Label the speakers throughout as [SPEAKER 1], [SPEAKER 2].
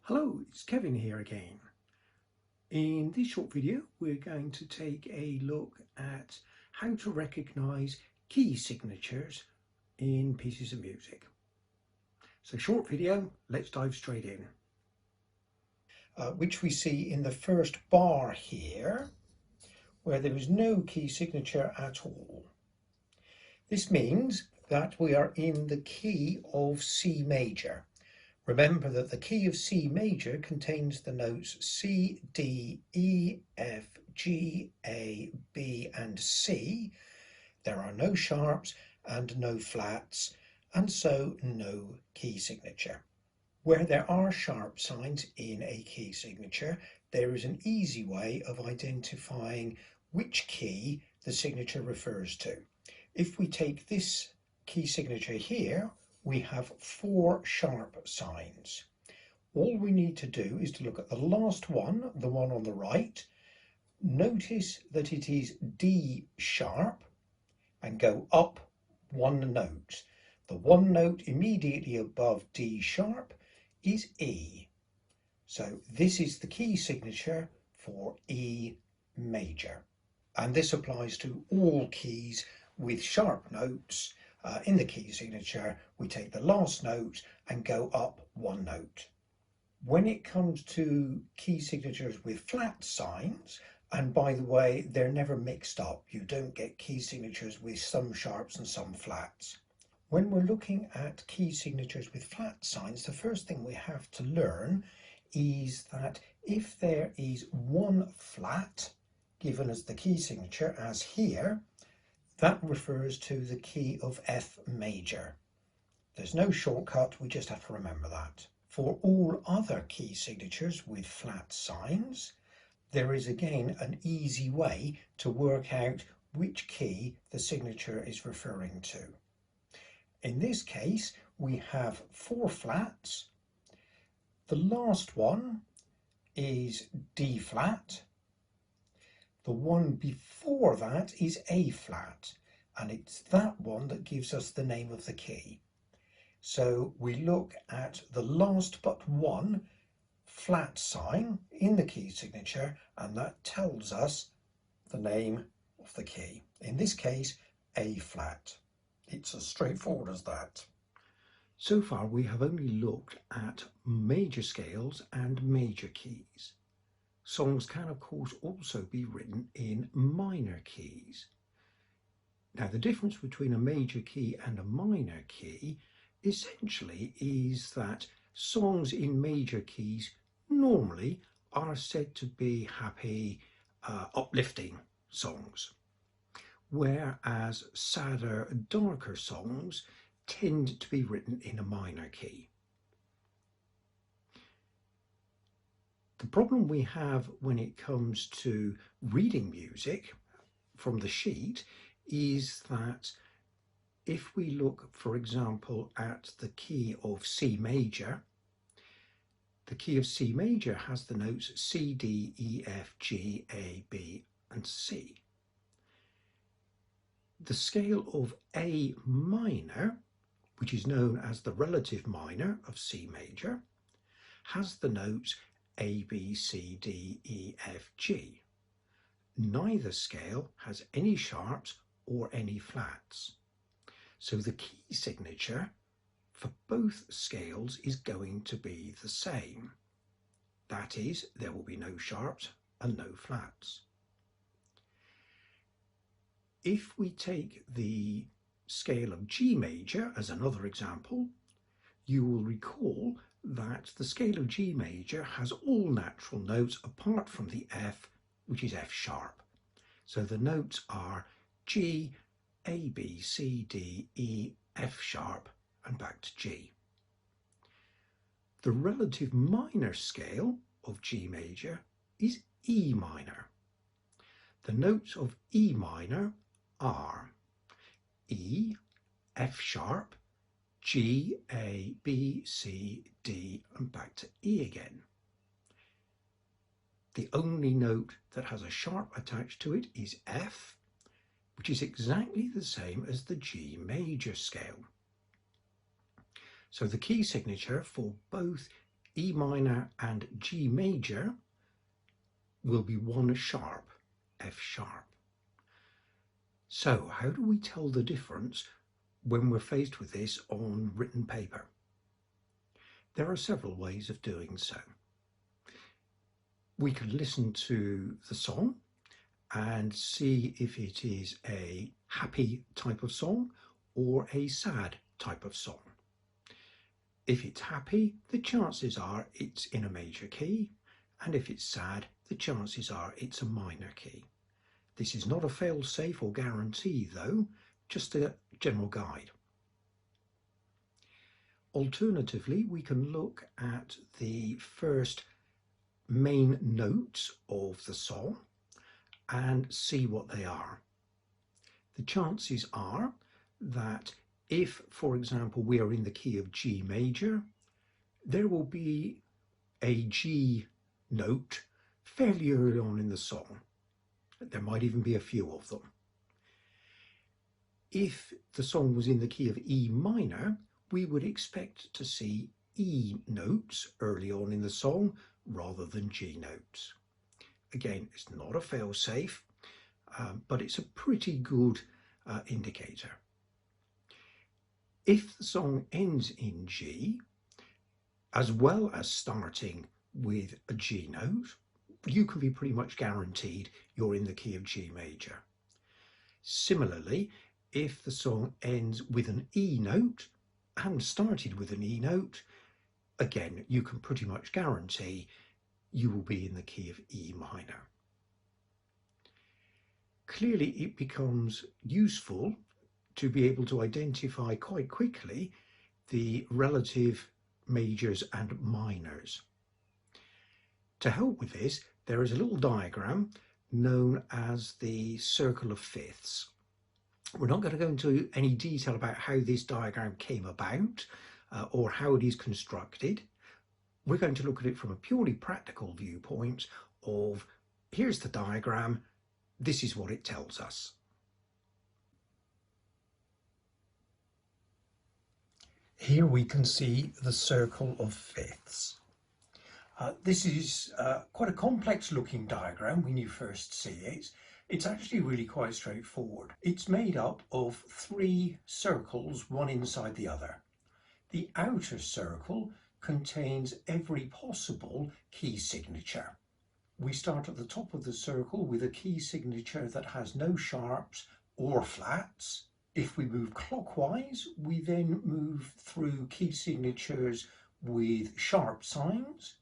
[SPEAKER 1] Hello, it's Kevin here again. In this short video, we're going to take a look at how to recognize key signatures in pieces of music. So short video, let's dive straight in. Which we see in the first bar here, where there is no key signature at all. This means that we are in the key of C major. Remember that the key of C major contains the notes C, D, E, F, G, A, B and C. There are no sharps and no flats, and so no key signature. Where there are sharp signs in a key signature, there is an easy way of identifying which key the signature refers to. If we take this key signature here, we have 4 sharp signs. All we need to do is to look at the last one, the one on the right. Notice that it is D sharp and go up 1 note. The 1 note immediately above D sharp is E. So this is the key signature for E major. And this applies to all keys with sharp notes. In the key signature, we take the last note and go up 1 note. When it comes to key signatures with flat signs, and by the way, they're never mixed up. You don't get key signatures with some sharps and some flats. When we're looking at key signatures with flat signs, the first thing we have to learn is that if there is 1 flat given as the key signature, as here, that refers to the key of F major. There's no shortcut, we just have to remember that. For all other key signatures with flat signs, there is again an easy way to work out which key the signature is referring to. In this case, we have 4 flats. The last one is D flat. The one before that is A flat, and it's that one that gives us the name of the key. So we look at the last but one flat sign in the key signature, and that tells us the name of the key. In this case, A flat. It's as straightforward as that. So far we have only looked at major scales and major keys. Songs can, of course, also be written in minor keys. Now, the difference between a major key and a minor key essentially is that songs in major keys normally are said to be happy, uplifting songs, whereas sadder, darker songs tend to be written in a minor key. The problem we have when it comes to reading music from the sheet is that if we look, for example, at the key of C major, the key of C major has the notes C, D, E, F, G, A, B and C. The scale of A minor, which is known as the relative minor of C major, has the notes A, B, C, D, E, F, G. Neither scale has any sharps or any flats. So the key signature for both scales is going to be the same. That is, there will be no sharps and no flats. If we take the scale of G major as another example, you will recall that the scale of G major has all natural notes apart from the F, which is F sharp. So the notes are G, A, B, C, D, E, F sharp and back to G. The relative minor scale of G major is E minor. The notes of E minor are E, F sharp, G, A, B, C, D and back to E again. The only note that has a sharp attached to it is F, which is exactly the same as the G major scale. So the key signature for both E minor and G major will be one sharp, F sharp. So how do we tell the difference when we're faced with this on written paper? There are several ways of doing so. We can listen to the song and see if it is a happy type of song or a sad type of song. If it's happy, the chances are it's in a major key, and if it's sad, the chances are it's a minor key. This is not a fail-safe or guarantee though, just a general guide. Alternatively, we can look at the first main notes of the song and see what they are. The chances are that if, for example, we are in the key of G major, there will be a G note fairly early on in the song. There might even be a few of them. If the song was in the key of E minor, we would expect to see E notes early on in the song rather than G notes. Again, it's not a fail-safe, but it's a pretty good indicator. If the song ends in G, as well as starting with a G note, you can be pretty much guaranteed you're in the key of G major. Similarly, if the song ends with an E note and started with an E note, again, you can pretty much guarantee you will be in the key of E minor. Clearly, it becomes useful to be able to identify quite quickly the relative majors and minors. To help with this, there is a little diagram known as the circle of fifths. We're not going to go into any detail about how this diagram came about or how it is constructed. We're going to look at it from a purely practical viewpoint of, here's the diagram, this is what it tells us. Here we can see the circle of fifths. This is quite a complex looking diagram when you first see it. It's actually really quite straightforward. It's made up of 3 circles, one inside the other. The outer circle contains every possible key signature. We start at the top of the circle with a key signature that has no sharps or flats. If we move clockwise, we then move through key signatures with sharp signs.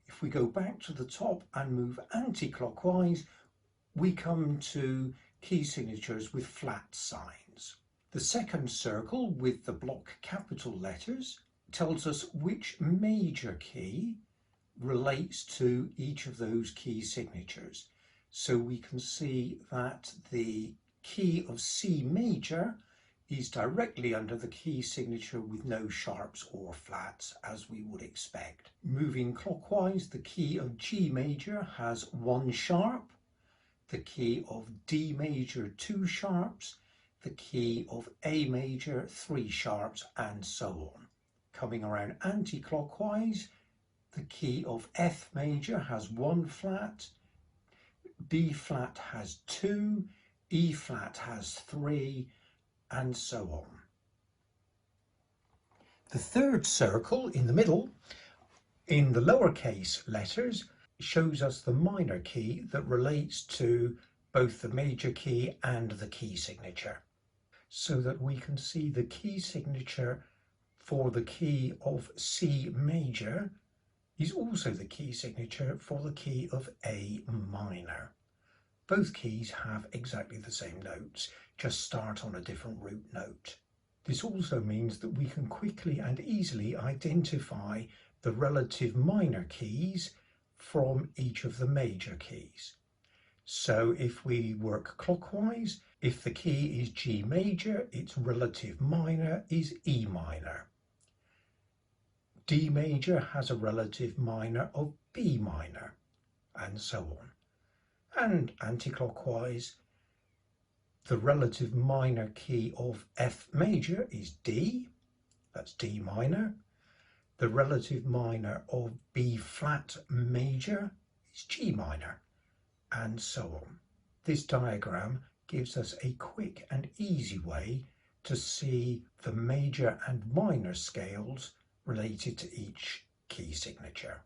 [SPEAKER 1] If we go back to the top and move anti-clockwise, we come to key signatures with flat signs. The second circle with the block capital letters tells us which major key relates to each of those key signatures. So we can see that the key of C major is directly under the key signature with no sharps or flats, as we would expect. Moving clockwise, the key of G major has 1 sharp, the key of D major 2 sharps, the key of A major 3 sharps, and so on. Coming around anti-clockwise, the key of F major has 1 flat, B flat has 2, E flat has 3, and so on. The third circle in the middle, in the lowercase letters, shows us the minor key that relates to both the major key and the key signature, so that we can see the key signature for the key of C major is also the key signature for the key of A minor. Both keys have exactly the same notes, just start on a different root note. This also means that we can quickly and easily identify the relative minor keys from each of the major keys. So if we work clockwise, if the key is G major, its relative minor is E minor. D major has a relative minor of B minor, and so on. And anti-clockwise, the relative minor key of F major is D, that's D minor. the relative minor of B flat major is G minor, and so on. This diagram gives us a quick and easy way to see the major and minor scales related to each key signature.